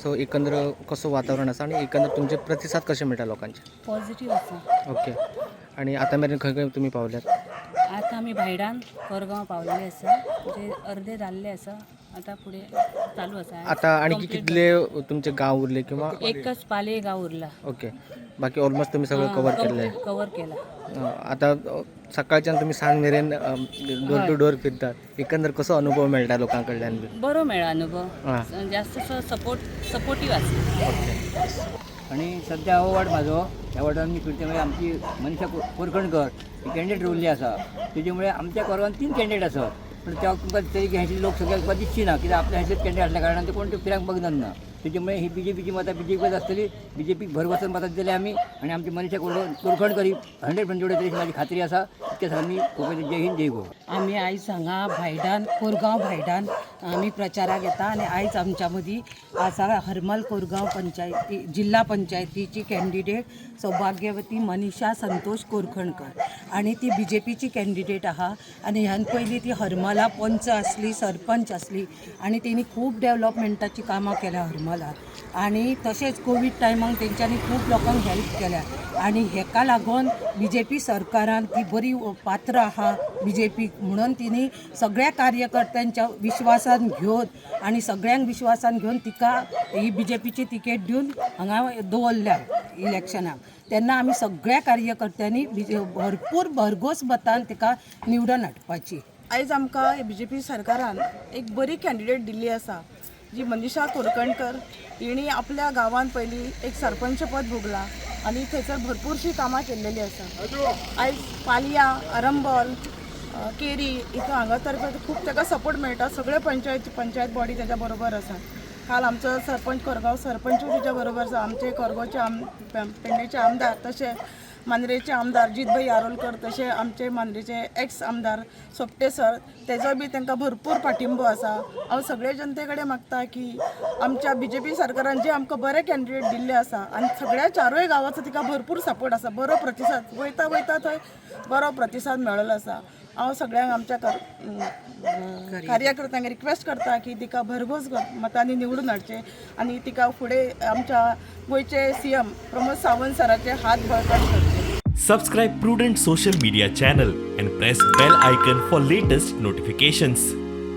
So एकंदर कसं वातावरण असं आणि एकंदर तुमचे प्रतिसाद कसे मिळतात लोकांचे? पॉझिटिव्ह आसा. ओके. आणि आता मेरेन खंय खंय तुम्ही पावल्यात? आता आमी भायडान कोरगांव पावलेले आसा, म्हणजे अर्दे जाल्ले आसा. आता फुडें चालू आसा. आता आणखी कितले तुमचे गाव उरले किंवा? एकच पाले गाव उरला. ओके. बाकी ऑलमोस्ट तुम्ही सगळं कव्हर केलं आहे. कव्हर केला. आता सकाळच्यान तुम्ही सांज मेरेन डोर टू डोर फिरतात. एकंदर कसो अनुभव मेळटा लोकांकडल्यान बी? बरो मेळ्ळा अनुभव. हां. जास्त सपोर्टिव्ह आसा. आणि सध्या हो वार्ड म्हाजो ह्या वार्डान मी फिरते म्हणजे आमची मनीषा कोरखणकर ही कॅन्डिडेट रोवल्ली आसा. त्याच्यामुळे आमच्या कोरगांवान 3 कॅन्डिडेट आसात. पण त्या तुमकां तरी ह्याचे लोक सगळ्याक तुका दिसची ना, कित्याक आपल्या ह्याचेच कॅन्डिडेट असल्या कारणान ते कोण ते फिराक बघनात ना. त्याच्यामुळे ही BJPची मतां BJPच आसतली. BJPक भरवसन मतां दिले आमी आणि आमची मनीषा कोरखणकर ही 100% तरी माझी खात्री आसा. इतकेच आमी खूप जय हिंद जय गो. आमी आयज हांगा भायडान कोरगांव भायडान आमी प्रचाराक येता आणि आयज आमच्या मदीं आसा हरमल कोरगांव पंचायती जिल्हा पंचायतीची कॅन्डिडेट सौभाग्यवती मनीषा संतोष कोरखणकर आणि ती BJPची कॅन्डिडेट आहा. आणि ह्यान पयलीं ती हरमला पंच आसली, सरपंच आसली आणि तेणी खूब डेव्हलपमेंटाची कामां केल्या हरमलात. आणि तशेंच कोवीड टायमाक तेंच्यांनी खूब लोकांक हेल्प केल्या आणि हेका लागून BJP सरकारान ती बरी पात्र आहा BJP म्हणून तिने सगळ्या कार्यकर्त्यांच्या विश्वासान घेवन आणि सगळ्यांक विश्वासान घेवन तिका ही BJPची तिकेट दिवन हांगा दवरल्या इलेक्शनाक. तेन्ना आमी सगळ्या कार्यकर्त्यांनी भरपूर भरघोस मतान तिका निवडून हाडपाची. आयज आमकां BJP सरकारान एक बरी कॅन्डिडेट दिल्ली आसा जी मनीषा कोरखणकर. हिणी आपल्या गांवांत पयलीं एक सरपंच पद भोगला आणि थंयसर भरपूरशीं कामां केल्लेली आसा. आयज पालया, आरंबोल, केरी इथं हांगा तर खूब ताका सपोर्ट मेळटा. सगळे पंचायत बॉडी त्याच्या बरोबर आसा. काल आमचो सरपंच कोरगांव सरपंच त्याच्या बरोबर आसा. आमचे कोरगांवचे पेडणेचे आमदार तशें मांद्रेचे आमदार जितभाई यारोलकर तशें आमचे मांद्रेचे एक्स आमदार सोपटे सर तेजो बी तांकां भरपूर पाठिंबो आसा. हांव सगळे जनते कडेन मागता की आमच्या BJP सरकारान जे आमकां बरे कॅन्डिडेट दिल्ले आसा आनी सगळ्या 4 गांवांचो तिका भरपूर सपोर्ट आसा. बरो प्रतिसाद वयता थंय बरो प्रतिसाद मेळ्ळो आसा. हांव सगळ्यांक आमच्या कार्यकर्त्यांक रिक्वेस्ट करता की तिका भरघोस मतांनी निवडून हाडचे आणि तिका फुडें आमच्या गोंयचे CM प्रमोद सावंत सराचे हात बळकट करचे. Subscribe Prudent social media channel and press bell icon for latest notifications.